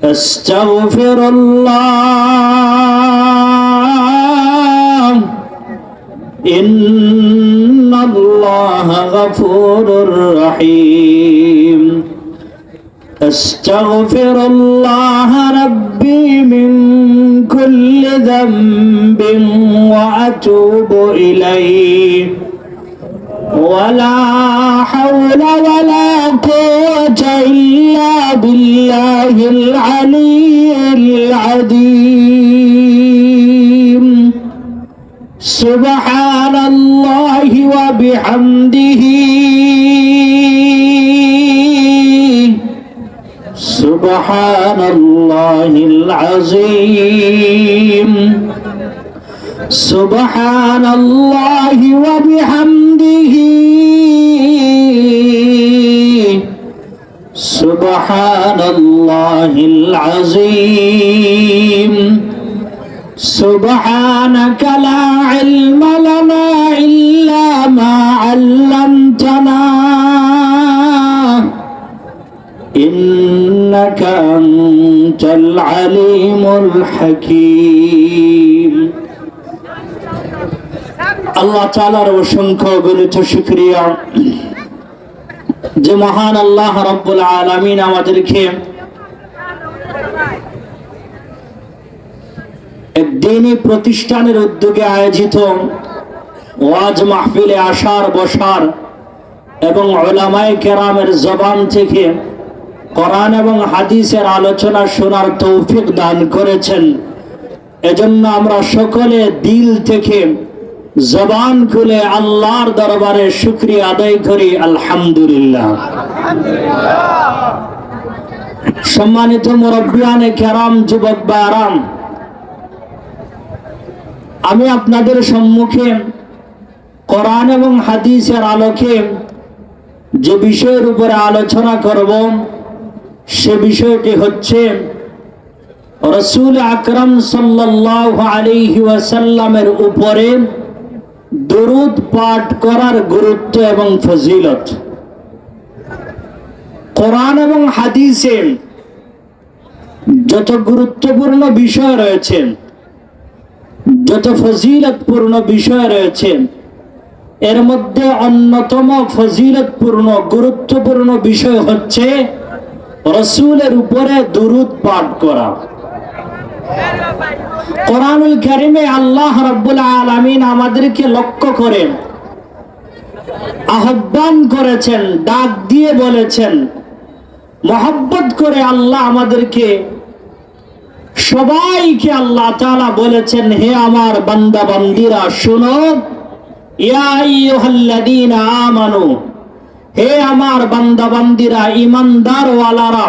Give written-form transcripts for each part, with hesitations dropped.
أستغفر الله إن الله غفور رحيم أستغفر الله ربي من كل ذنب وأتوب إليه ولا حول ولا قوة إلا بالله العلي العظيم سبحان الله وبحمده سبحان الله العظيم سبحان الله وبحمده سبحان الله العظيم سبحانك لا علم لنا إلا ما علمتنا إنك أنت العليم الحكيم আল্লাহ তাআলার অসংখ্য গণিত শুকরিয়া যে মহান আল্লাহ রাব্বুল আলামিন আমাদেরকে এক দ্বীনি প্রতিষ্ঠানের উদ্যোগে আয়োজিত ওয়াজ মাহফিলে আসার বসার এবং উলামায়ে কেরামের জবান থেকে কোরআন এবং হাদিসের আলোচনা শোনার তৌফিক দান করেছেন। এজন্য আমরা সকলে দিল থেকে জবান খুলে আল্লাহর দরবারে শুকরিয়া আদায় করি আলহামদুলিল্লাহ। সম্মানিত মুরব্বিয়ানে কেরাম, যুবক ভাইরা, আমি আপনাদের সম্মুখে কোরআন এবং হাদিসের আলোকে যে বিষয়ের উপরে আলোচনা করব সে বিষয়টি হচ্ছে রাসূল আকরাম সাল্লাল্লাহু আলাইহি ওয়াসাল্লামের উপরে দরুদ পাঠ করার গুরুত্ব এবং ফজিলত। কোরআন এবং হাদিসে যত গুরুত্বপূর্ণ বিষয় রয়েছে, যত ফজিলতপূর্ণ বিষয় রয়েছে, এর মধ্যে অন্যতম ফজিলতপূর্ণ গুরুত্বপূর্ণ বিষয় হচ্ছে রাসূলের উপরে দরুদ পাঠ করা। কোরআনুল কারীমে আল্লাহ রাব্বুল আলামিন আমাদেরকে লক্ষ্য করে আহ্বান করেছেন, ডাক দিয়ে বলেছেন, মহব্বত করে আল্লাহ আমাদেরকে সবাইকে আল্লাহ তাআলা বলেছেন, হে আমার বান্দা বান্দীরা শোনো, ইয়া আইয়ুহাল্লাযীনা আমানু, হে আমার বান্দা বান্দীরা, ঈমানদার ওয়ালারা,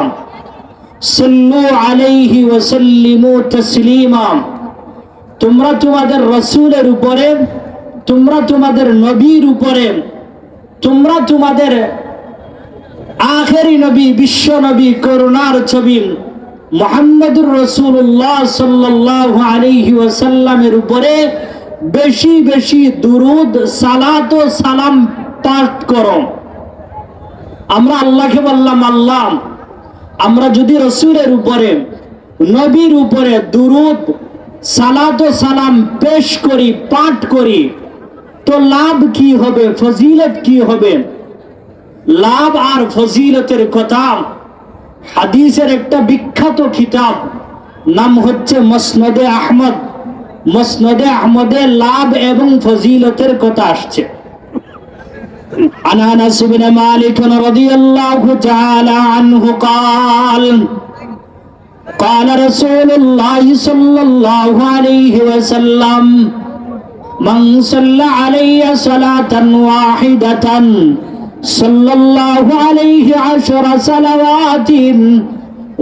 সাল্লু আলাইহি ওয়া সাল্লিমু তাসলিমা, তোমরা তোমাদের রাসূলের উপরে, তোমরা তোমাদের নবীর উপরে, তোমরা তোমাদের আখেরি নবী, বিশ্ব নবী, করুণার ছবি মুহাম্মদুর রাসূলুল্লাহ সাল্লাল্লাহু আলাইহি ওয়াসাল্লামের উপরে বেশি বেশি দুরূদ, সালাত ও সালাম পাঠ করো। আমরা আল্লাহকে বললাম, আল্লাহ, আমরা যদি রাসূলের উপরে, নবীর উপরে দুরূদ, সালাত ও সালাম পেশ করি, পাঠ করি, তো লাভ কি হবে, ফজিলত কি হবে? লাভ আর ফজিলতের কথা হাদিসের একটা বিখ্যাত কিতাব, নাম হচ্ছে মুসনাদে আহমদ। মুসনাদে আহমদে লাভ এবং ফজিলতের কথা আসছে। عن أنس بن مالك رضي الله تعالى عنه قال قال رسول الله صلى الله عليه وسلم من صلى علي صلاة واحدة صلى الله عليه 10 صلوات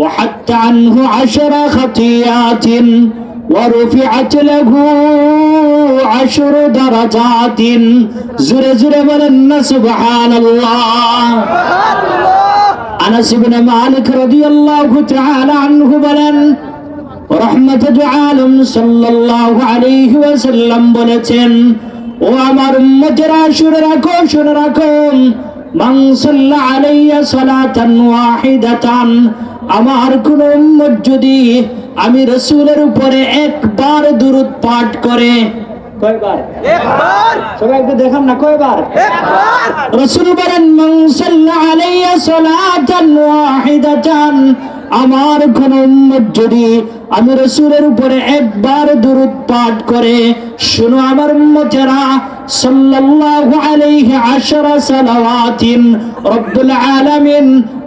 وحتى عنه 10 خطيئات ورفعت له 10 درجات। জোরে জোরে বলেন না সুবহানাল্লাহ। আনাস ইবনে মালিক রাদিয়াল্লাহু তাআলা আনহু বলেন, রাহমাতুল আলাম সাল্লাল্লাহু আলাইহি ওয়াসাল্লাম বলেছেন, ও আমার উম্মতেরা শুনে রাখো, শুনে রাখো, মান সাল্লা আলাইয়া সালাতান ওয়াহিদাতান, আমার কোন উম্মত যদি আমি রাসূলের উপরে একবার দুরূদ পাঠ করে, কয়বার? একবার। সবাই একটু দেখান না, কয়বার? একবার। রাসূল বলেন মান সাল্লা আলাইয়া সালাতান ওয়াহিদাতান, আমার কোন উম্মত যদি আমি রাসূলের উপরে একবার দুরূদ পাঠ করে, শুনো আমার উম্মতেরা, সাল্লাল্লাহু আলাইহি আশরা সালাওয়াতিন রব্বুল আলামিন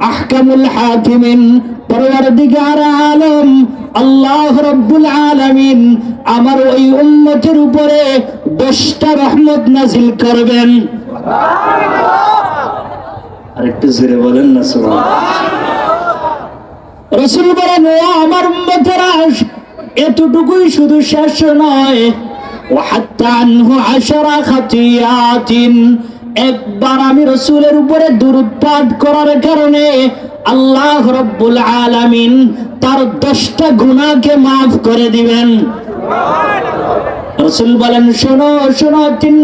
আহকামুল হাকিমিন, পরওয়ারদিগার আলম আল্লাহ রব্বুল আলামিন আমার ওই উম্মতের উপরে 10টা রহমত নাজিল করবেন। আরেকটু জোরে বলেন না সুবহানাল্লাহ। রাসূল বলেন, ও আমার উম্মতেরা, এতটুকুই শুধু শেষ নয়, ওয়া হাত্তা আনহু আশরা খাতিয়াতিন, একবার আমি রাসূলের উপরে দুরূদ পাঠ করার কারণে আল্লাহ রব্বুল আলামিন তার 10টা গুনাহকে মাফ করে দিবেন। রাসূল বলেন, শোনো শোনো, 3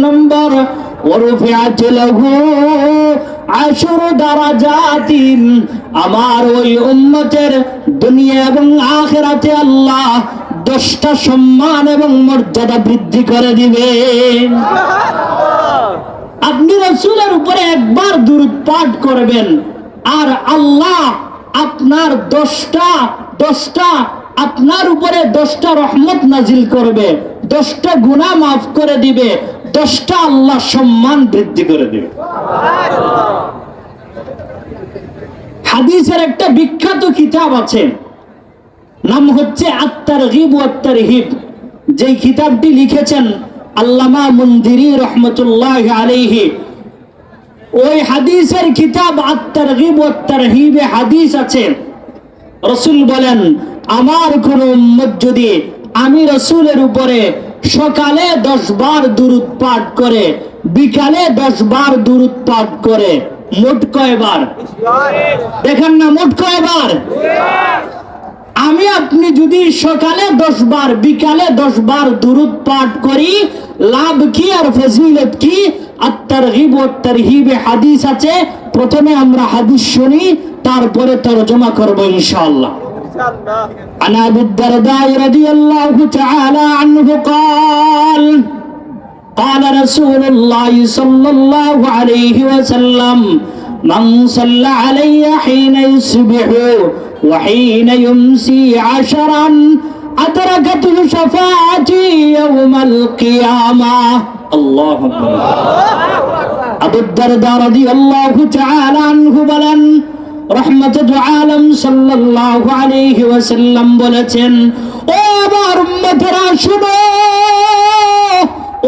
নম্বর ওয়ারফিআত লাহু 10 দারাজাতিন, আমার ওই উম্মতের দুনিয়া এবং আখিরাতে আল্লাহ 10টা সম্মান এবং মর্যাদা বৃদ্ধি করে দিবেন। আপনি রাসূলের উপরে একবার দুরূদ পাঠ করবেন আর আল্লাহ আপনার 10টা আপনার উপরে 10টা রহমত নাজিল করবে, 10টা গুনাহ মাফ করে দিবে, 10টা আল্লাহ সম্মান বৃদ্ধি করে দিবে। হাদিসের একটা বিখ্যাত কিতাব আছে, নাম হচ্ছে আত-তারগিব ওয়াত তারহিব, যেই কিতাবটি লিখেছেন আল্লামা মুনদিরি রহমাতুল্লাহি আলাইহি। ওই হাদিসের কিতাব আত-তারগিব ওয়াত তারহিবে হাদিস আছে, রাসূল বলেন, আমার কোন উম্মত যদি আমি রাসূলের উপরে সকালে 10 বার দুরূদ পাঠ করে, বিকালে 10 বার দুরূদ পাঠ করে, মোট কয়বার? দেখেন না, মোট কয়বার? আমি আপনি যদি সকালে 10 বার বিকালে 10 বার দুরূদ পাঠ করি, লাভ কি আর ফজিলত কি? আত-তারগিব ওয়াত তারহিবে হাদিস আছে। প্রথমে আমরা হাদিস শুনি, তারপরে তরজমা করব ইনশাআল্লাহ। عن أبي الدرداء رضي الله تعالى عنه قال قال رسول الله صلى الله عليه وسلم من صلى علي حين يصبح وحين يمسي 10 أدركته شفاعتي يوم القيامة. الله أكبر. أبو الدرداء رضي الله تعالى عنه বলেন, রহমতুল আলম সাল্লাল্লাহু আলাইহি ওয়াসাল্লাম বলেছেন, ও আমার উম্মতেরা শুনো,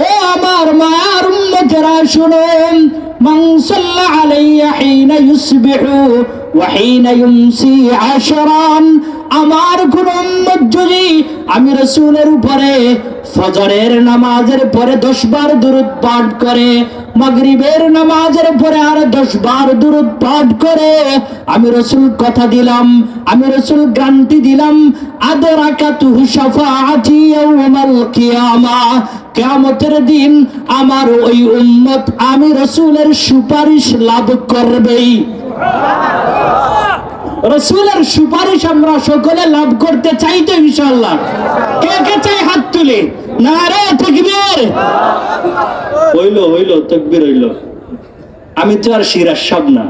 ও আমার মায়ের উম্মতেরা শুনো, মান সাল্লা আলাইয়া হিনা ইউসবিহু ওয়া হিনা ইউমসি 10, আমার কোন উম্মত যদি আমি রাসূলের উপরে ফজরের নামাজের পরে 10 বার দুরূদ পাঠ করে, মাগরিবের নামাজের পরে আর 10 বার দুরূদ পাঠ করে, আমি রাসূল কথা দিলাম, আমি রাসূল গ্যারান্টি দিলাম, আদরাকাতুহু শাফাআতি ইয়াউমাল কিয়ামা, কিয়ামতের দিন আমার ওই উম্মত আমি রাসূলের সুপারিশ লাভ করবেই। রাসূলের সুপারিশ আমরা সকলে লাভ করতে চাই তো ইনশাআল্লাহ? কে কে চাই হাত তুলে? নারে তাকবীর। হইলো তাকবীর হইলো। আমি তো আর সিরাজ সাহেব না,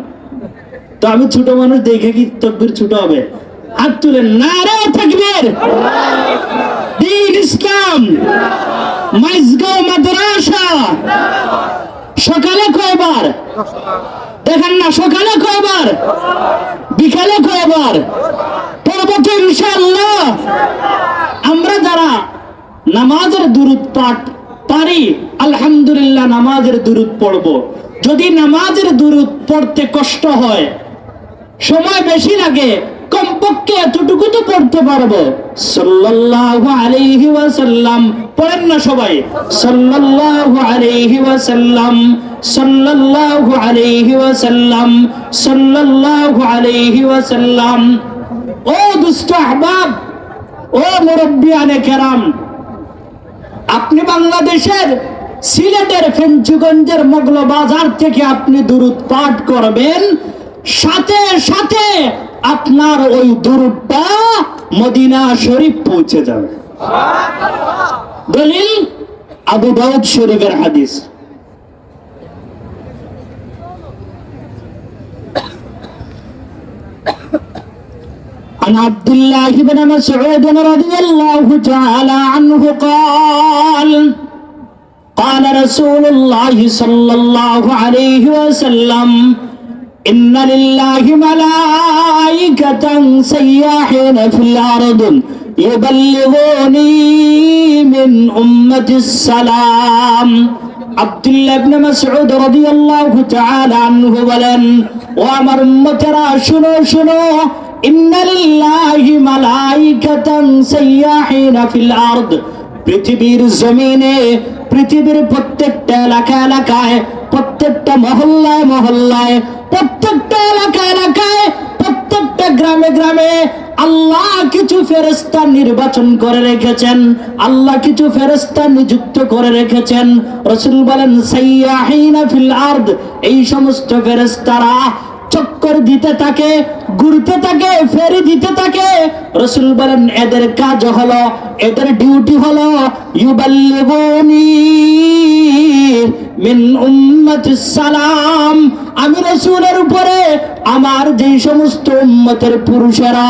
তো আমি ছোট মানুষ দেখে কি তাকবীর ছোট হবে? হাত তুলে নারে তাকবীর। দ্বীন ইসলাম মাইজগাঁও মাদ্রাসা সকালে কয়বার? দেখেন না, সকালে কয়বার, বিকালে কয়বার? পড়ব তো ইনশাআল্লাহ। আমরা যারা নামাজের দুরূদ পাঠ পারি, আলহামদুলিল্লাহ নামাজের দুরূদ পড়ব। যদি নামাজের দুরূদ পড়তে কষ্ট হয়, সময় বেশি লাগে, কমপক্ষে এতটুকু তো পড়তে পারবো, সাল্লাল্লাহু আলাইহি ওয়াসাল্লাম। পড়েন না সবাই, সাল্লাল্লাহু আলাইহি ওয়াসাল্লাম, সাল্লাল্লাহু আলাইহি ওয়াসাল্লাম, সাল্লাল্লাহু আলাইহি ওয়াসাল্লাম। ও দুষ্ট আহবাব, ও মুরব্বিয়ানে কেরাম, আপনি বাংলাদেশের সিলেটের ফেঞ্চুগঞ্জের মোগল বাজার থেকে আপনি দুরূদ পাঠ করবেন, সাথে সাথে আপনার ওই দুরূদটা মদিনা শরীফ পৌঁছে যাবে। দলিল আবু দাউদ শরীফের হাদিস। عن عبد الله بن مسعود رضي الله تعالى عنه قال قال رسول الله صلى الله عليه وسلم إن لله ملائكة سياحين في الأرض يبلغوني من أمة السلام। আব্দুল্লাহ ইবনে মাসউদ রাদিয়াল্লাহু তাআলা আনহু বলেন, ও আমার উম্মতেরা শুনো শুনো, ইন্না লিল্লাহি মালাইকাতান সাইয়াহিনা ফিল আরদ, পৃথিবীর জমিনে, পৃথিবীর প্রত্যেকটা এলাকায়, প্রত্যেকটা মহল্লায়, প্রত্যেকটা এলাকায়, প্রত্যেকটা গ্রামে আল্লাহ কিছু ফেরেশতা নির্বাচন করে রেখেছেন, আল্লাহ কিছু ফেরেশতা নিযুক্ত করে রেখেছেন। রাসূল বলেন সাইয়াহিনা ফিল আরদ, এই সমস্ত ফেরেশতারা চক্কর দিতে থাকে, ঘুরতে থাকে, ফেরি দিতে থাকে। রাসূল বলেন এদের কাজ হলো, এদের ডিউটি হলো ইউবাল্লিগুনি মিন উম্মাতিস সালাম, আমি রাসূলের উপরে আমার যেই সমস্ত উম্মতের পুরুষেরা,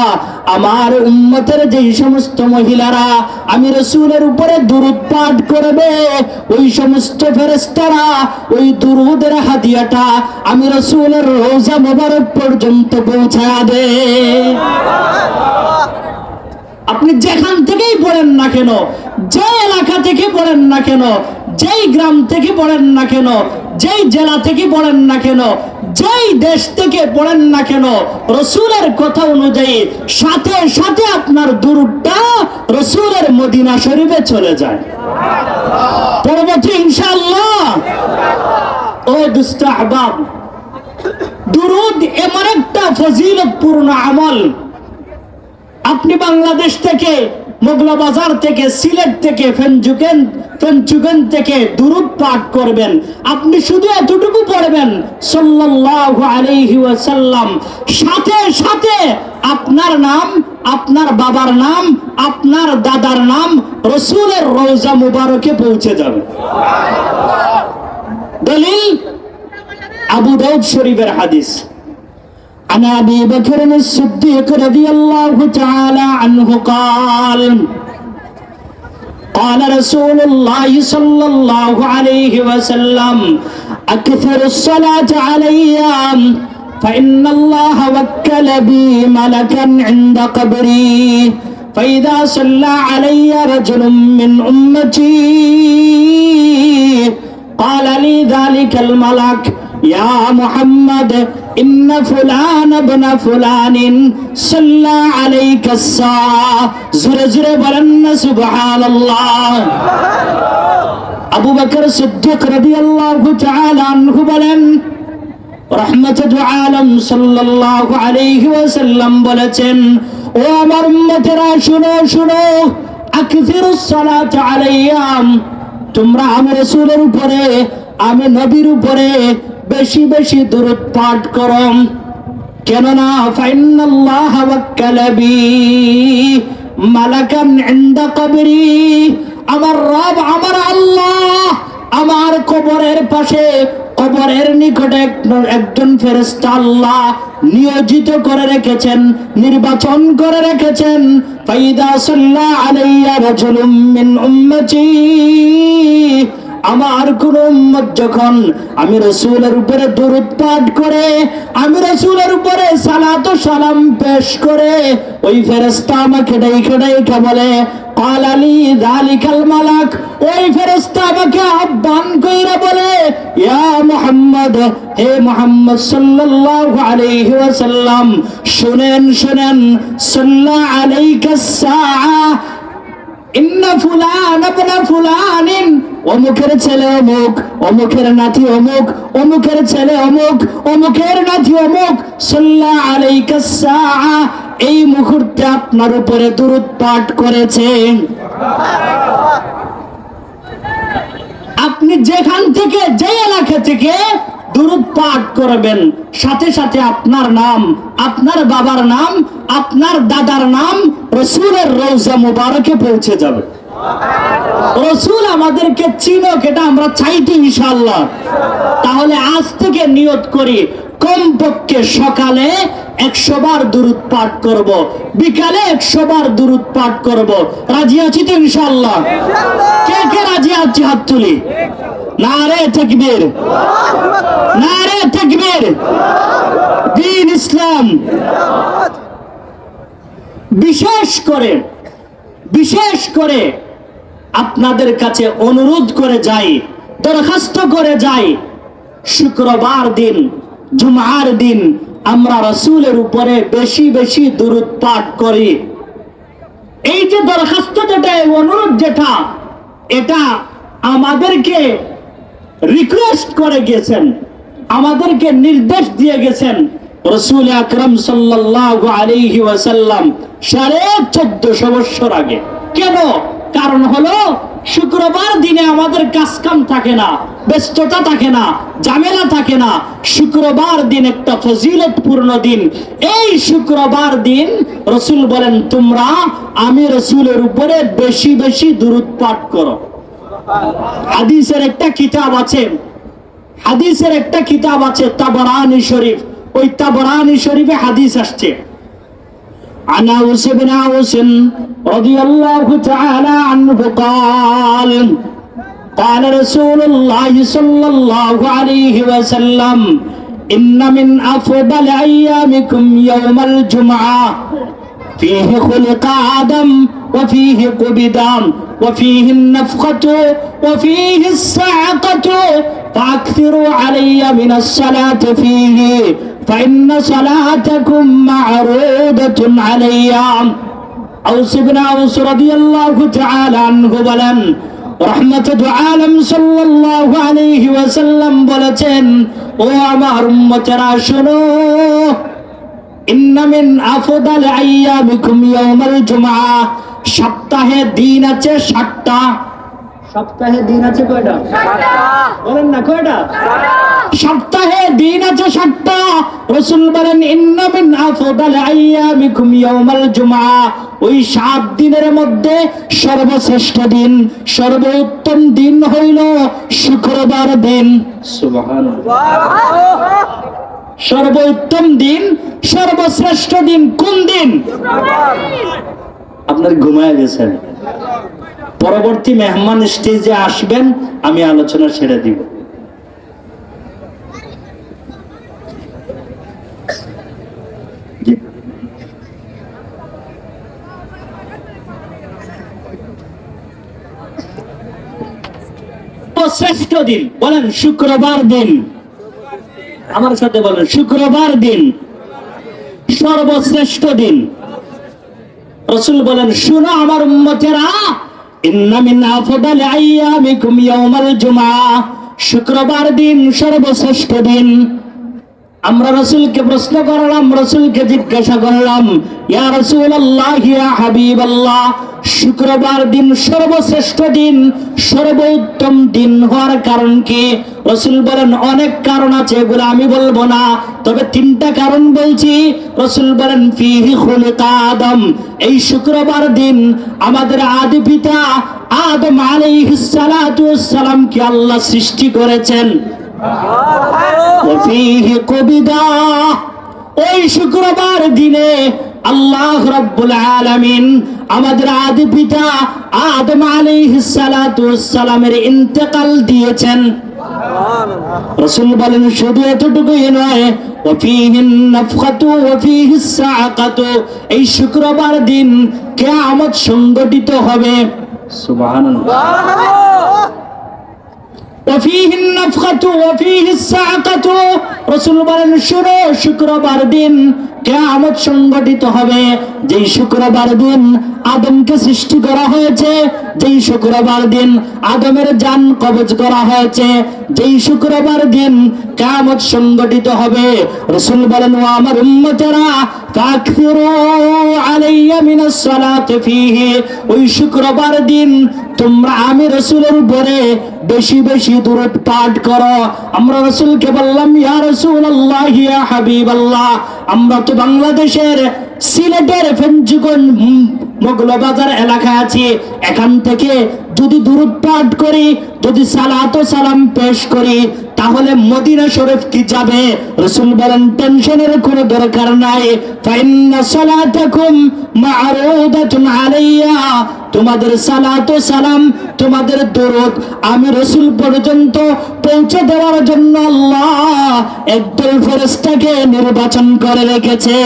আমার উম্মতের যেই সমস্ত মহিলারা আমি রাসূলের উপরে দুরূদ পাঠ করবে, ওই সমস্ত ফেরেশতারা ওই দুরূদের হাদিয়াটা আমি রাসূলের রওজা মোবারক পর্যন্ত পৌঁছায়া দে। আপনি যেখান থেকেই পড়েন না কেন, যে এলাকা থেকে পড়েন না কেন, যেই গ্রাম থেকে পড়েন না কেন, যেই জেলা থেকে পড়েন না কেন, যেই দেশ থেকে পড়েন না কেন, রাসূলের কথা অনুযায়ী সাথে সাথে আপনার দুরূদটা রাসূলের মদিনা শরীফে চলে যায়। পরবর্তী ইনশাআল্লাহ। ও দুষ্ট আহবাব, দুরূদ এমন একটা ফজিলতপূর্ণ আমল, আপনি বাংলাদেশ থেকে, মোগলা বাজার থেকে, সিলেট থেকে, ফেঞ্চুগঞ্জ থেকে দুরূদ পাঠ করবেন। আপনি শুধু এতটুকু পড়বেন সাল্লাল্লাহু আলাইহি ওয়াসাল্লাম, সাথে সাথে আপনার নাম, আপনার বাবার নাম, আপনার দাদার নাম রাসূলের রওজা মুবারকে পৌঁছে যাবে। দলিল আবু দাউদ শরীফের হাদিস। عن أبي بكر الصديق رضي الله تعالى عنه قال قال رسول الله صلى الله عليه وسلم أكثر الصلاة علي فإن الله وكل بي ملكا عند قبري فإذا صلى علي رجل من أمتي قال لي ذلك الملك يا محمد إن فلان ابن فلان صلى عليك الساعة زر بلن سبحان الله। আবু বকর সিদ্দিক রাদিয়াল্লাহু তাআলা আনহু বলেন, রাহমাতুল আলাম সাল্লাল্লাহু আলাইহি ওয়াসাল্লাম বলেছেন, ও আমার উম্মতেরা শুনো শুনো, আকসিরুস সালাত আলাইয়া, তোমরা আমি রাসূলের উপরে, আমি নবীর উপরে বেশি বেশি দুরূদ পাঠ করো, কেননা ফাইন্নাল্লাহ ওয়াক্কালা বি মালাকান ইনদা কবরি, আমার রব, আমার আল্লাহ আমার কবরের পাশে, কবরের নিকটে একজন ফেরেশতা আল্লাহ নিয়োজিত করে রেখেছেন, নির্বাচন করে রেখেছেন। ফাইদা সাল্লা আলাইয়া রাজুলুম মিন উম্মতি, আমার কোন উম্মত যখন আমি রাসূলের উপরে দরুদ পাঠ করে, আমি রাসূলের উপরে সালাত ও সালাম পেশ করে, ওই ফেরেশতা আমাকে ডাইকা বলে قال لي ذلك الملك, ওই ফেরেশতা আমাকে আহ্বান কইরা বলে, ইয়া মুহাম্মদ, হে মুহাম্মদ সাল্লাল্লাহু আলাইহি ওয়াসাল্লাম, শুনেন শুনেন, সাল্লা আলাইকাস সাআ ইন্না ফুলান ইবনে ফুলানিন, অমুকের ছেলে অমুক, অমুকের নাতি অমুক, অমুকের ছেলে অমুক, অমুকের নাতি অমুক, সাল্লা আলাইকাস সাআ, এই মুহূর্তে আপনার উপরে দুরূদ পাঠ করেছে। আপনি আপনি যেখান থেকে, যে এলাকা থেকে দুরূদ পাঠ করবেন, সাথে সাথে আপনার নাম, আপনার বাবার নাম, আপনার দাদার নাম রাসূলের রওজা মুবারকে পৌঁছে যাবে। রাসূল আমাদেরকে চিনুক, এটা আমরা চাইতে ইনশাআল্লাহ। তাহলে আজ থেকে নিয়ত করি, কমপক্ষে সকালে 100 বার দুরূদ পাঠ করব, বিকালে 100 বার দুরূদ পাঠ করব। রাজি আছি তো ইনশাআল্লাহ? কে কে রাজি আছি হাত তুলি। নারে তাকবীর, নারে তাকবীর, দ্বীন ইসলাম। বিশেষ করে আপনাদের কাছে অনুরোধ করে যাই, দরখাস্ত করে যাই, শুক্রবার দিন, জুমার দিন আমরা রাসূলের উপরে বেশি বেশি দুরূদ পাঠ করি। এই যে দরখাস্ত যেটা, অনুরোধ যেটা, এটা আমাদেরকে রিকোয়েস্ট করে গেছেন, আমাদেরকে নির্দেশ দিয়ে গেছেন রাসূল আকরাম সাল্লাল্লাহু আলাইহি ওয়াসাল্লাম 1450 বছর আগে। কেন? কারণ হলো শুক্রবার দিনে আমাদের কাজকাম থাকে না, ব্যস্ততা থাকে না, ঝামেলা থাকে না। শুক্রবার দিন একটা ফজিলতপূর্ণ দিন। এই শুক্রবার দিন রাসূল বলেন, তোমরা আমি রাসূলের উপরে বেশি বেশি দুরূদ পাঠ করো। হাদিসের একটা কিতাব আছে তাবরানী শরীফ। ওই তাবরানী শরীফে হাদিস আসছে, عن أوس بن أوس رضي الله تعالى عنه قال رسول الله صلى الله عليه وسلم إن من أفضل أيامكم يوم الجمعة فيه خلق آدم وفيه قبض وفيه النفخة وفيه الصعقة فأكثروا علي من الصلاة فيه فإن صلاتكم معروضة علي। أوس بن أوس رضي الله تعالى عنه বলেন, রহমতুল আলম সাল্লাল্লাহু আলাইহি ওয়াসাল্লাম বলেছেন, ও আমার উম্মতেরা শোনো, ইন্না মিন আফদাল আইয়ামিকুম ইয়াউমাল জুমআ, সপ্তাহে দিন আছে 60টা। সপ্তাহে দিন আছে কয়টা? 60টা। বলেন না কয়টা? 60টা। সপ্তাহে দিন আছে 60টা। রাসূল বলেন, ইন্না মিন আফদাল আইয়ামিকুম ইয়াউমাল জুমআ, ওই 7 দিনের মধ্যে সর্বশ্রেষ্ঠ দিন, সর্বোত্তম দিন হইল শুক্রবার দিন। সুবহানাল্লাহ। সর্বোত্তম দিন, সর্বশ্রেষ্ঠ দিন কোন দিন? আপনার ঘুমায় গেছেন। পরবর্তী মেহমান স্টেজে আসবেন, আমি আলোচনা ছেড়ে দিব। শ্রেষ্ঠ দিন বলেন শুক্রবার দিন। আমার সাথে বলেন, শুক্রবার দিন সর্বশ্রেষ্ঠ দিন। রাসূল বলেন, শুনো আমার উম্মতেরা, ইন্না মিন আফদাল আইয়ামিকুম ইয়াউমাল জুমআ, শুক্রবার দিন সর্বশ্রেষ্ঠ দিন। আমরা রাসূলকে প্রশ্ন করলাম, রাসূলকে জিজ্ঞাসা করলাম, ইয়া রাসূলুল্লাহ, ইয়া হাবিবাল্লাহ, শুক্রবার দিন সর্বশ্রেষ্ঠ দিন, সর্বোত্তম দিন হওয়ার কারণ কি? রাসূল বলেন, অনেক কারণ আছে, এগুলো আমি বলবো না, তবে 3টা কারণ বলছি। রাসূল বলেন, ফিহি খুলিকা আদম, এই শুক্রবার দিন আমাদের আদি পিতা আদম আলাইহিস সালাতু ওয়াস সালামকে আল্লাহ সৃষ্টি করেছেন। ওয়াফিহি কুবিদা, ওই শুক্রবার দিনে আল্লাহ রাব্বুল আলামিন আমাদের আদি পিতা আদম আলাইহিস সালাতু ওয়াস সালামের ইন্তেকাল দিয়েছেন। রাসূল বলেন, শুধু এতটুকুই নয়, ওয়াফিহিন নাফখাতু ওয়াফিহিস সাআকাতু, এই শুক্রবার দিন কিয়ামত সংঘটিত হবে। সুবহানাল্লাহ। ওয়াফিহিন নাফখাতু ওয়াফিহিস সাআকাতু, রাসূল বলেন, শুনো, শুক্রবার দিন কিয়ামত সংঘটিত হবে, যেই শুক্রবার দিন আদমকে সৃষ্টি করা হয়েছে, যেই শুক্রবার দিন আদমের জান কবজ করা হয়েছে, যেই শুক্রবার দিন কিয়ামত সংগঠিত হবে, রাসূল বলেন ও আমার উম্মতেরা ফাকসিরু আলাইয়া মিনাস সালাতি ফীহি, ওই শুক্রবার দিন তোমরা আমি রাসূলের উপরে বেশি বেশি দুরূদ পাঠ করো। আমরা রাসূলকে বললাম ইয়া রাসূলুল্লাহ ইয়া হাবিবাল্লাহ, আমরা তো বাংলাদেশের সিলেটের ফেঞ্চুগঞ্জ মোগলবাজার এলাকায় আছি, এখান থেকে যদি দুরূদ পাঠ করি, যদি সালাত ও সালাম পেশ করি, তাহলে মদিনা শরীফ কি যাবে? রাসূল বলেন টেনশনের কোনো দরকার নাই, ফাইন্না সালাতাকুম মা'রুদাতুন আলাইয়া, তোমাদের সালাত ও সালাম, তোমাদের দরুদ আমি রাসূল পর্যন্ত পৌঁছে দেওয়ার জন্য আল্লাহ একদল ফেরেশতাকে নির্বাচন করে রেখেছে।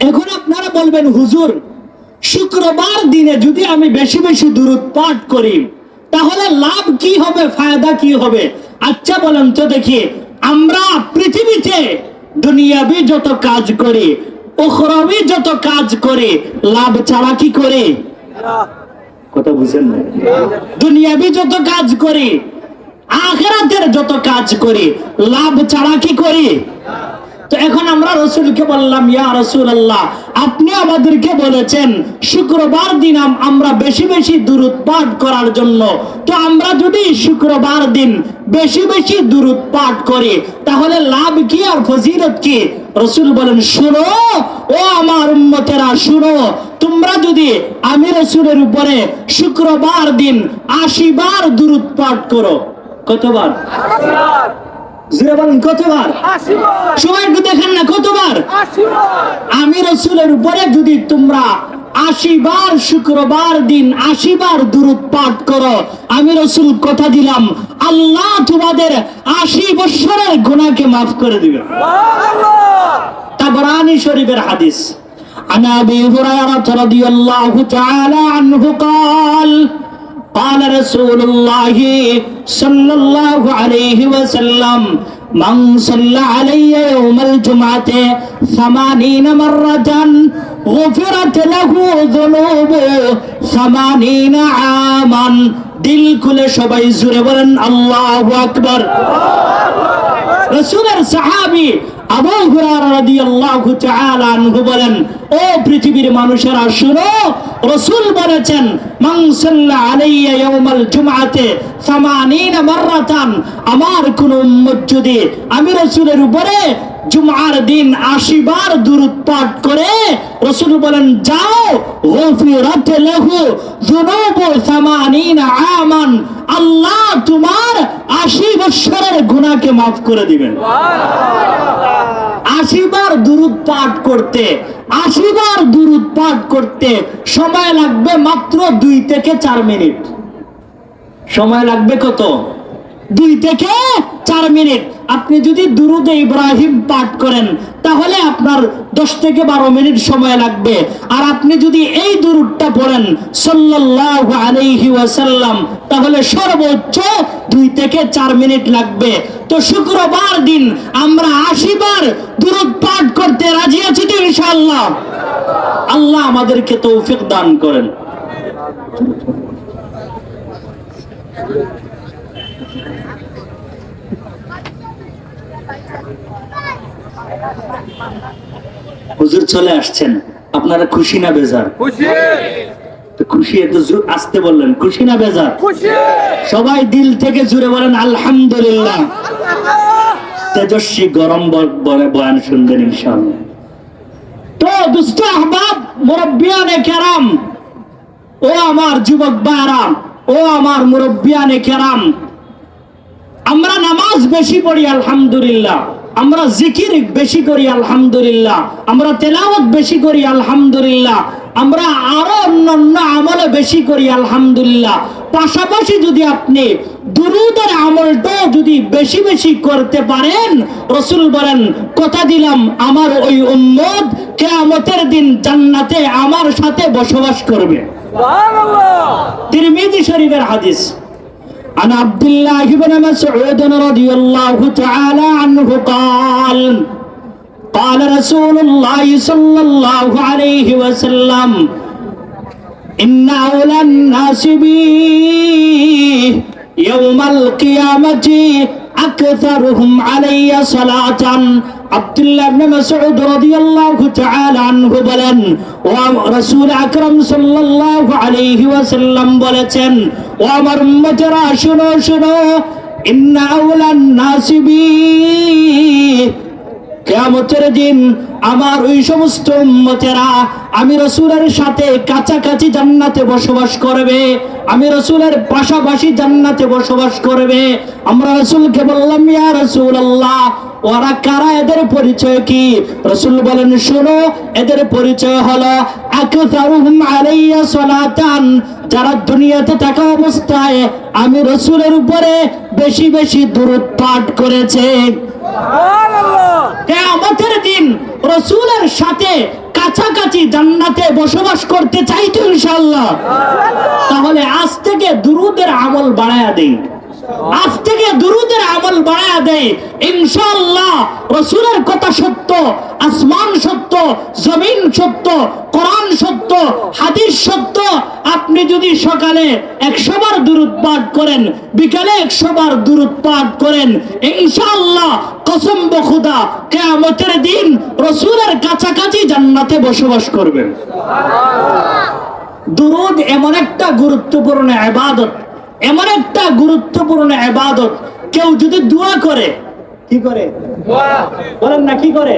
এখন আপনারা বলবেন হুজুর, শুক্রবার দিনে যদি আমি বেশি বেশি দুরূদ পাঠ করি তাহলে লাভ কি হবে, ফায়দা কি হবে? আচ্ছা বলেন তো দেখি, আমরা পৃথিবীতে দুনিয়াবি যত কাজ করি, উখরাবি যত কাজ করি, লাভ ছাড়া কি করি? কথা বুঝেন না? দুনিয়াবি যত কাজ করি, আখিরাতের যত কাজ করি, লাভ ছাড়া কি করি? তো এখন আমরা রাসূলকে বললাম ইয়া রাসূলুল্লাহ, আপনি আমাদেরকে বলেছেন শুক্রবার দিন আমরা বেশি বেশি দুরূদ পাঠ করার জন্য, তো আমরা যদি শুক্রবার দিন বেশি বেশি দুরূদ পাঠ করি তাহলে লাভ কি আর ফজিলত কি? রাসূল বলেন শুনো ও আমার উম্মতেরা, শুনো, তোমরা যদি আমি রাসূলের উপরে শুক্রবার দিন 80 বার দুরূদ পাঠ করো, কতবার? জোরে বলেন কতবার? 80 বার। সবাই একটু দেখেন না কতবার? 80 বার। আমি রাসূলের উপরে যদি তোমরা 80 বার শুক্রবার দিন 80 বার দুরূদ পাঠ করো, আমি রাসূল কথা দিলাম আল্লাহ তোমাদের 80 বছরের গুনাহকে maaf করে দিবেন। সুবহানাল্লাহ। তাবরানী শরীফের হাদিস। আন আবি হুরায়রা রাদিয়াল্লাহু তাআলা আনহু قال قال رسول الله صلى الله عليه وسلم من صلى علي يوم الجمعة 80 مرة غفرت له ذنوب 80 عاما। দিল খুলে সবাই জোরে বলেন আল্লাহু আকবার। রাসূলের সাহাবী আবু হুরায়রা রাদিয়াল্লাহু তাআলা আনহু বলেন, ও পৃথিবীর মানুষেরা শুনো, রাসূল বলেছেন মান সাল্লা আলাইয়া ইয়াউমাল জুমআতে 80 মাররাতান, আমার কোন উম্মত যদি আমি রাসূলের উপরে জুমআর দিন 80 বার দুরূদ পাঠ করে, রাসূল বলেন যাও গফিরাত লাহু যুনুবু 80 আমান, আল্লাহ তোমার 80 বছরের গুনাহকে maaf করে দিবেন। সুবহানাল্লাহ। 80 বার দুরূদ পাঠ করতে, 80 বার দুরূদ পাঠ করতে সময় লাগবে মাত্র 2 থেকে 4 মিনিট। সময় লাগবে কত? 2 থেকে 4 মিনিট। আপনি যদি দুরূদে ইব্রাহিম পাঠ করেন তাহলে আপনার 10 থেকে 12 মিনিট সময় লাগবে, আর আপনি যদি এই দুরূদটা পড়েন সাল্লাল্লাহু আলাইহি ওয়াসাল্লাম তাহলে সর্বোচ্চ 2 থেকে 4 মিনিট লাগবে। তো শুক্রবার দিন আমরা 80 বার দুরূদ পাঠ করতে রাজি আছি তো ইনশাআল্লাহ? আল্লাহ আমাদেরকে তৌফিক দান করেন। হুজুর চলে আসছেন, আপনারা খুশি না বেজার? খুশি। তো খুশি, এত আসতে বললেন, খুশি না বেজার? খুশি। সবাই দিল থেকে জুড়ে বলেন আলহামদুলিল্লাহ। তেজস্বী গরম বয়ান শুনবেন ইনশাআল্লাহ। তো দুস্থ আহবাব, মুরব্বিয়ানে কেরাম, ও আমার যুবক ভাইরা, ও আমার মুরব্বিয়ানে কেরাম, আমরা নামাজ বেশি পড়ি আলহামদুলিল্লাহ, আমরা জিকির বেশি করি আলহামদুলিল্লাহ, আমরা তেলাওয়াত বেশি করি আলহামদুলিল্লাহ, আমরা আরো অন্যান্য আমলে বেশি করি আলহামদুলিল্লাহ। পাশাপাশি যদি আপনি দুরূদের আমলটা যদি বেশি বেশি করতে পারেন, রাসূল বলেন কথা দিলাম আমার ওই উম্মত কিয়ামতের দিন জান্নাতে আমার সাথে বসবাস করবে। সুবহানাল্লাহ। তিরমিজি শরীফের হাদিস। عن عبد الله بن مسعود رضي الله تعالى عنه قال قال رسول الله صلى الله عليه وسلم إن أولى الناس بي يوم القيامة أكثرهم علي صلاة আব্দুল্লাহ ইবনে মাসউদ রাদিয়াল্লাহু তাআলা আনহু বলেন, ও রাসূল আকরাম সাল্লাল্লাহু আলাইহি ওয়াসাল্লাম বলেছেন, ও আমার উম্মতেরা শুনো শুনো, ইন্না আউলান নাসি বি, কিয়ামতের দিন আমার ওই সমস্ত উম্মতেরা আমি রাসূলের সাথে কাছাকাছি জান্নাতে বসবাস করবে, আমি রাসূলের পাশাপাশি জান্নাতে বসবাস করবে। আমরা রাসূলকে বললাম, ইয়া রাসূলুল্লাহ, ওরা কারা, এদের পরিচয় কি? রাসূল বলেন, শোনো, এদের পরিচয় হলো আকসারুহুম আলাইয়া সালাতান, যারা দুনিয়াতে থাকা অবস্থায় আমি রাসূলের উপরে বেশি বেশি দুরূদ পাঠ করেছে। সুবহানাল্লাহ। কিয়ামতের দিন রাসূলের সাথে কাছাকাছি জান্নাতে বসবাস করতে চাই তো ইনশাআল্লাহ? তাহলে আজ থেকে দুরূদের আমল বাড়ায়া দেই, আজ থেকে দুরূদের আমল বাড়ায়া দেয়, ইনশাআল্লাহ রাসূলের কথা সত্য, আসমান সত্য, জমিন সত্য, কোরআন সত্য, হাদিস সত্য। আপনি যদি সকালে 100 বার দুরূদ পাঠ করেন, বিকালে 100 বার দুরূদ পাঠ করেন, ইনশাআল্লাহ কসম বখুদা কিয়ামতের দিন রাসূলের কাছাকাছি জান্নাতে বসবাস করবেন। দুরূদ এমন একটা গুরুত্বপূর্ণ ইবাদত, এমন একটা গুরুত্বপূর্ণ ইবাদত, কেউ যদি দোয়া করে, কি করে? বলেন না, কি করে?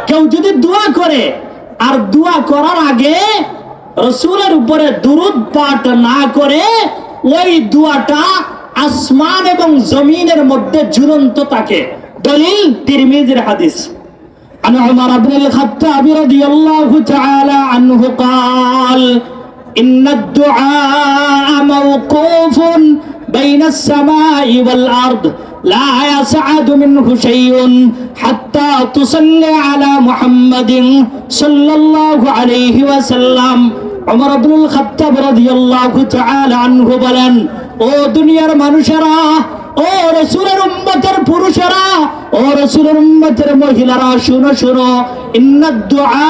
কেউ যদি দোয়া করে আর দোয়া করার আগে রাসূলের উপরে দুরূদ পাঠ না করে, ওই দোয়াটা আসমান এবং জমিনের মধ্যে ঝুলন্ত থাকে। দলিল তিরমিজির হাদিস। عن عمر بن الخطاب رضي الله تعالى عنه قال إن الدعاء موقوف بين السماء والأرض لا يصعد منه شيء حتى تصلي على محمد صلى الله عليه وسلم। عمر بن الخطاب رضي الله تعالى عنه বলেন, ও দুনিয়ার মানুষেরা, ও রাসূলের উম্মতের পুরুষেরা, ও রাসূলের উম্মতের মহিলারা, শুনো শুনো, ইন্নাদ দুআ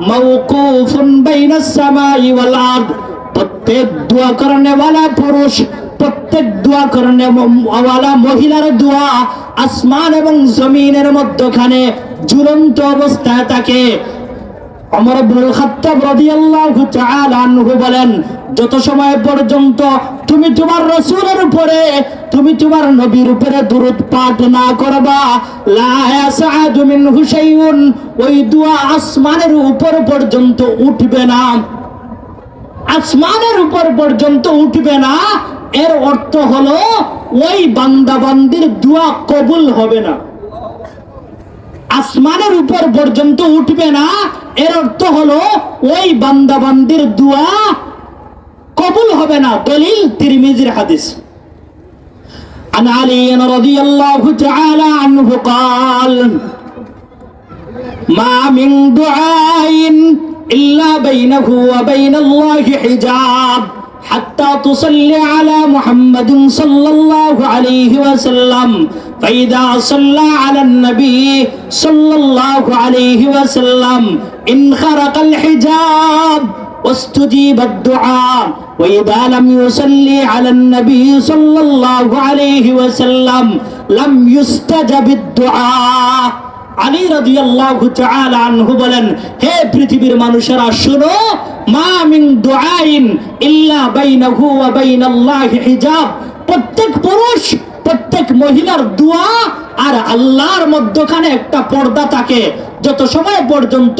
মাওকুফুন বাইনাস সামাই ওয়াল আরদ, প্রত্যেক দোয়া করনে ওয়ালা পুরুষ, প্রত্যেক দোয়া করনে ওয়ালা মহিলার দোয়া আসমান এবং জমিনের মধ্যখানে ঝুলন্ত অবস্থায় থাকে। ওমর ইবনুল খাত্তাব রাদিয়াল্লাহু তাআলা আনহু বলেন, যত সময় পর্যন্ত তুমি তোমার রাসূলের উপরে, তুমি তোমার নবীর উপরে দুরূদ পাঠ না করবা, লা ইয়াসআদু মিনহু শাইউন, ওই দোয়া আসমানের উপর পর্যন্ত উঠবে না, আসমানের উপর পর্যন্ত উঠবে না। এর অর্থ হলো ওই বান্দা বান্দির দোয়া কবুল হবে না। আসমানের উপর পর্যন্ত উঠবে না, এর অর্থ হলো ওই বান্দা বান্দির দোয়া কবুল হবে না। দলিল তিরমিজির হাদিস। عن علي رضي الله تعالى عنه قال ما من دعاء إلا بينه وبين الله حجاب حتى تصلي على محمد صلى الله عليه وسلم فإذا صلى على النبي صلى الله عليه وسلم انخرق الحجاب واستجيب الدعاء وإذا لم يصلي على النبي صلى الله عليه وسلم لم يستجب الدعاء। আলী রাদিয়াল্লাহু তাআলা আনহু বলেন, হে পৃথিবীর মানুষেরা শুনো, মা মিন দুআইন ইল্লা বাইনাহু ওয়া বাইনাল্লাহি হিজাব, প্রত্যেক পুরুষ, প্রত্যেক মহিলার দোয়া আর আল্লাহর মধ্যখানে একটা পর্দা থাকে। যত সময় পর্যন্ত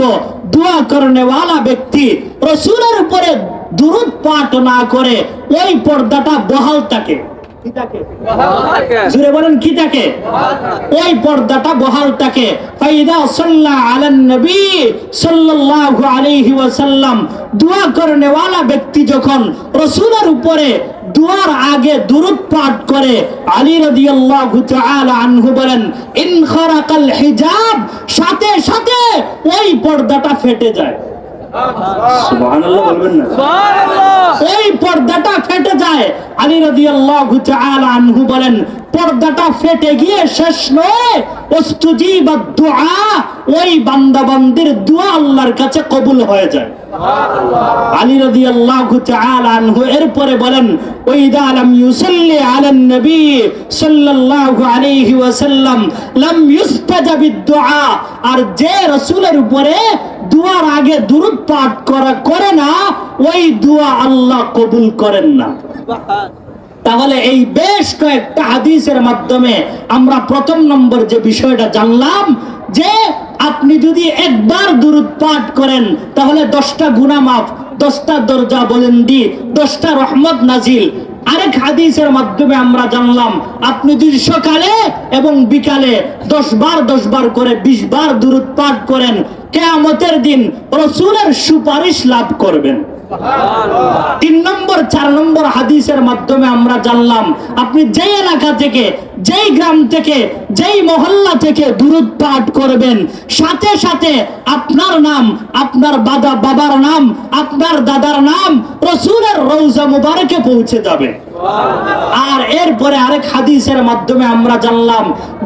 দোয়া করনেওয়ালা ব্যক্তি রাসূলের উপরে দুরূদ পাঠ না করে, ওই পর্দাটা বহাল থাকে। কি থাকে? জোরে বলেন, কি থাকে? ওই পর্দাটা বহাল থাকে। ফাইদা সাল্লা আলান নবী সাল্লাল্লাহু আলাইহি ওয়াসাল্লাম, দোয়া করনেওয়ালা ব্যক্তি যখন রাসূলের উপরে দোয়ার আগে দুরূদ পাঠ করে, আলী রাদিয়াল্লাহু তাআলা আনহু বলেন, ইনখারাকাল হিজাব, সাথে সাথে ওই পর্দাটা ফেটে যায়। সুবহানাল্লাহ বলবেন না? সুবহানাল্লাহ। ওই পর্দাটা ফেটে যায় আলী রাদিয়াল্লাহু তাআলা আনহু বলেন, পর্দাটা ফেটে গিয়ে শেষ নয়, উস্তুজিবাদ দুআ, ওই বান্দা বান্দির দোয়া আল্লাহর কাছে কবুল হয়ে যায়। আলী রাদিয়াল্লাহু তাআলা আনহু এরপরে বলেন, ওয়াইদা লাম ইউসাল্লি আলান নবী সাল্লাল্লাহু আলাইহি ওয়াসাল্লাম লাম ইউস্তাজাবিদ দুআ, আর যে রাসূলের উপরে দোয়ার আগে দুরূদ পাঠ করে না, ওই দোয়া আল্লাহ কবুল করেন না। তাহলে এই বেশ কয়েকটা হাদিসের মাধ্যমে আমরা প্রথম নম্বর যে বিষয়টা জানলাম, যে আপনি যদি একবার দুরূদ পাঠ করেন তাহলে 10টা গুনাহ মাফ, 10টা দরজা বুলন্দি, 10টা রহমত নাজিল। আরেক হাদিসের মাধ্যমে আমরা জানলাম, আপনি যদি সকালে এবং বিকালে 10 বার করে 20 বার দুরূদ পাঠ করেন, কিয়ামতের দিন রাসূলের সুপারিশ লাভ করবেন। 3 নম্বর 4 নম্বর হাদিসের মাধ্যমে আমরা জানলাম, আপনি যেই এলাকা থেকে, যেই গ্রাম থেকে, যেই মহল্লা থেকে দুরূদ পাঠ করবেন, সাথে সাথে আপনার নাম, আপনার বাবার নাম, আপনার দাদার নাম রাসূলের রওজা মুবারকে পৌঁছে যাবে। আর এরপরে আরেক হাদিসের মাধ্যমে আমরা জানলাম,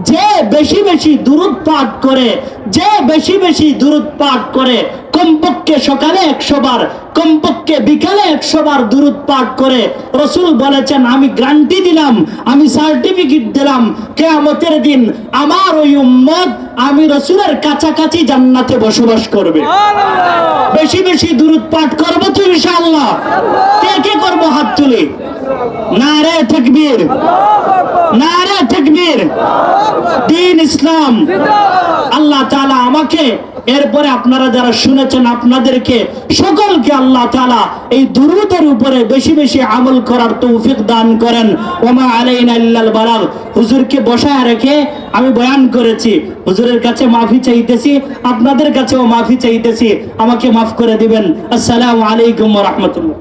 যে বেশি বেশি দুরূদ পাঠ করে, যে বেশি বেশি দুরূদ পাঠ করে, কমপক্ষে সকালে 100 বার, কমপক্ষে বিকালে 100 বার দুরূদ পাঠ করে, রাসূল বলেছেন, আমি গ্যারান্টি দিলাম, আমি সার্টিফিকেট দিলাম, কিয়ামতের দিন আমার ওই উম্মত আমি রাসূলের কাছাকাছি জান্নাতে বসবাস করবে। বেশি বেশি দুরূদ পাঠ করব তো ইনশাআল্লাহ। কে কে করব হাত তুলে? নারে তাকবীর, নারে তাকবীর, দ্বীন ইসলাম। আল্লাহ তাআলা আমাকে, এরপরে আপনারা যারা শুনেছেন আপনাদেরকে সকলকে আল্লাহ তাআলা এই দুরূদের উপরে বেশি বেশি আমল করার তৌফিক দান করেন। ওমা আলাইনা ইল্লাল বালাগ। হুজুরকে বসায় রেখে আমি বয়ান করেছি, হুজুরের কাছে মাফি চাইতেছি, আপনাদের কাছেও মাফি চাইতেছি, আমাকে মাফ করে দিবেন। আসসালামু আলাইকুম ওয়া রাহমাতুল্লাহ।